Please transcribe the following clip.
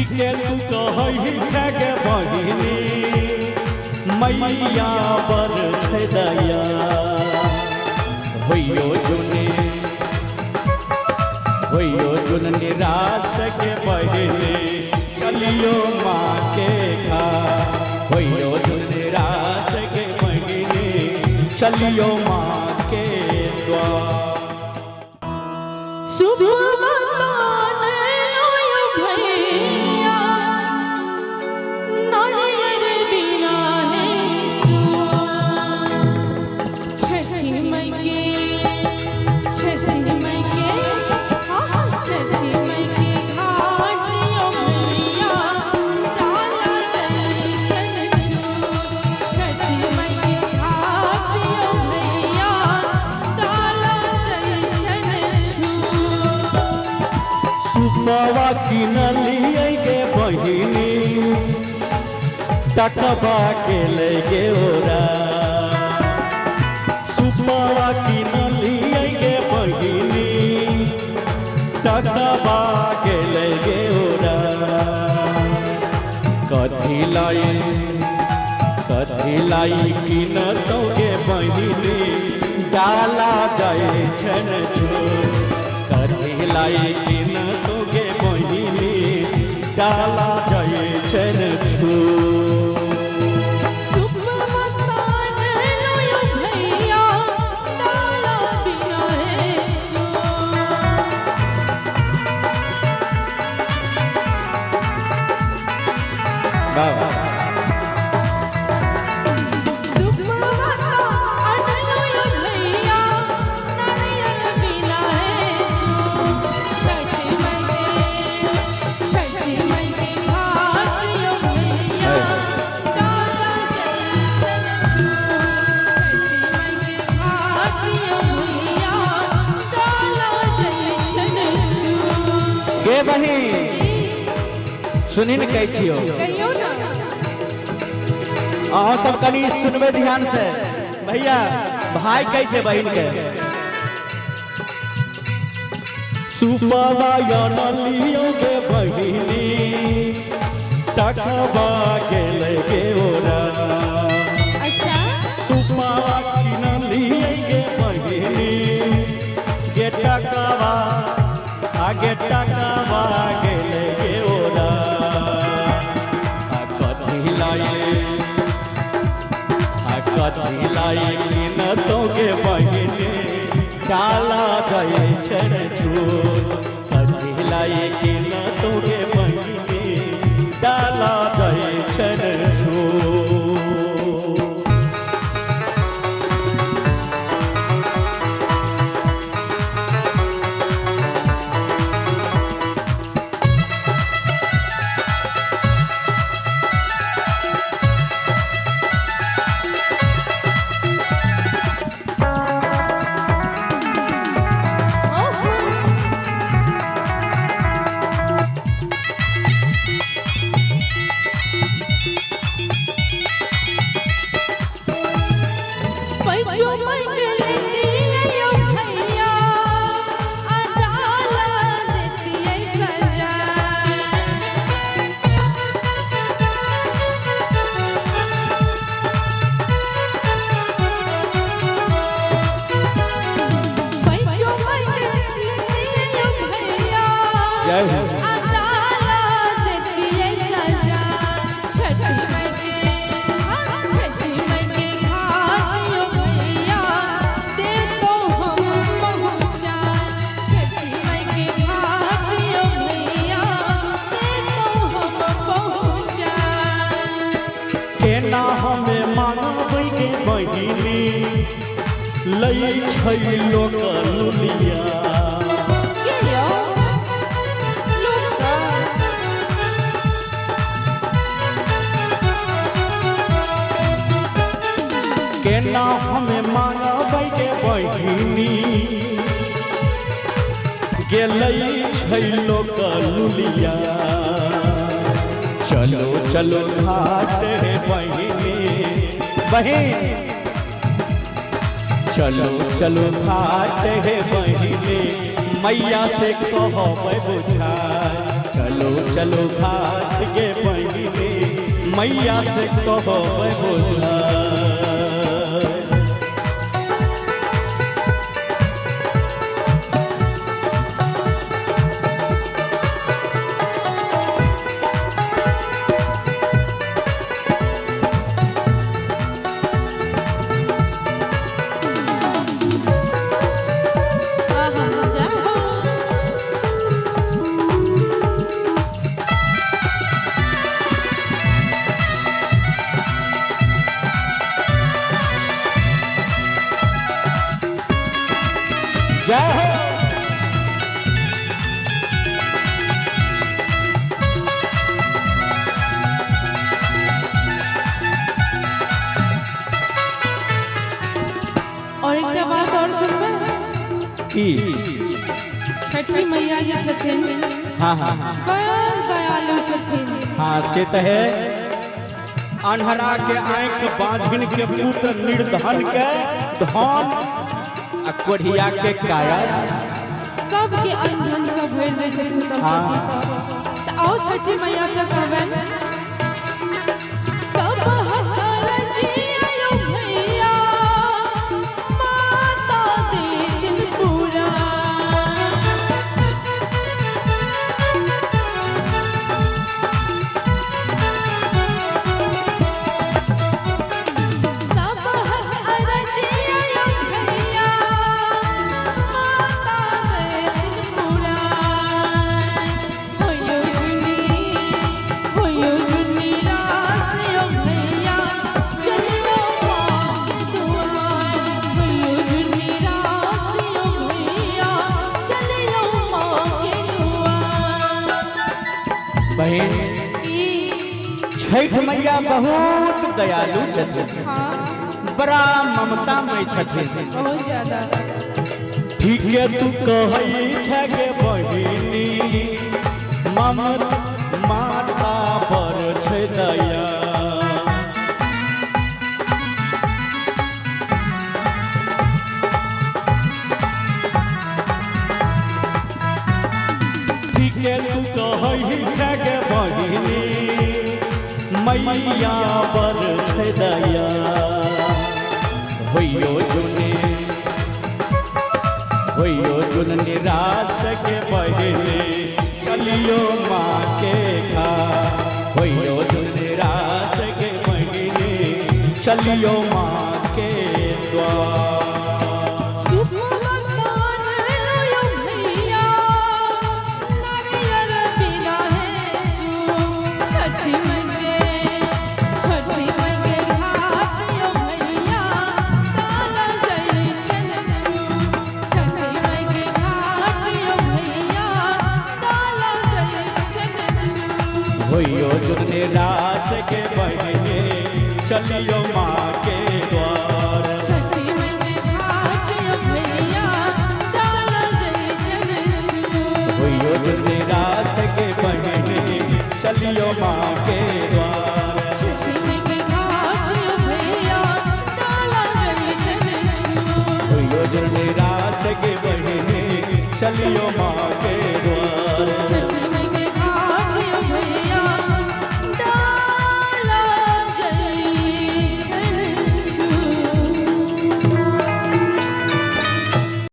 ठीके तू कहै छग बहिनी मैया बर छै दया होइयो जुन निराश के बहिनी चलियो माँ के घर होइयो जुन निराश के बहिनी चलियो माँ के द्वार। सुपवा किनलिए गे बहिनी टकबा के ले गे ओरा सुपवा किनलिए गे बहिनी टकबा के ले गे ओरा कथी लाई किन तो गे बहिनी डाला जाए छन छोड़ कथी लाई किन डाला जाए छन गे बहिन सुनी न कह छियो अहाँ सब कनी सुनबे ध्यान से भैया भाई कह छे बहिन के सुपवा लियो गे बहिनी टकबा के ले गे ओरा अच्छा सुपवा किन लिए गे बहिनी गे टकबा आगे टकबा के ले गे ओरा कथी लाई किन तो गे बहिनी डाला जाए छन छोड़ कथी लाई किन तो गे बहिनी डाला जाए छन छोड़। लई छै लोक लुलिया केना हमें मानबै के बहिनी गेलै छै लोक लुलिया चलो चलो घाट रे बहिनी बहिन चलो चलो घाट हे बहिनी मैया से कहबै बुझाए चलो चलो घाट के बहिनी मैया से कहो बुझा। जय हो। और एक बात और सुनबे छठी मैया जी छथिन। हाँ हाँ बड़ा दयालु छथिन। हाँ से तो है। अन्हरा के आँख बांझिन के पुत्र निर्धन के धन कोढ़िया के काया सबके अंधन सब भर दे छथिन संपत्ति सब। तो आओ छठी मैया से कहबे सब हर जियो भैया माता दे दिन पूरा। सब हर जियो भैया बहन छठ मैया बहुत दयालु छथिन। बड़ा ममता में छथिन। बहुत ज्यादा। ठीक है तू कहई छ गे बहिनी माता पर छै दया। ठीक है तू कहई छ गे बहिनी मैया पर छै दया। होइयो जुन निराश के बहिनी चलियो माँ के खा। होइयो जुन निराश के बहिनी चलियो माँ के द्वार। होइयो जुन निराश के बहिनी चलियो माँ के द्वार। छठी में घाट भैया डाला जय चल। होइयो जुन निराश के बहिनी चलियो माँ के द्वार। छठी में घाट भैया डाला जय चल। होइयो जुन निराश के बहिनी चलियो माँ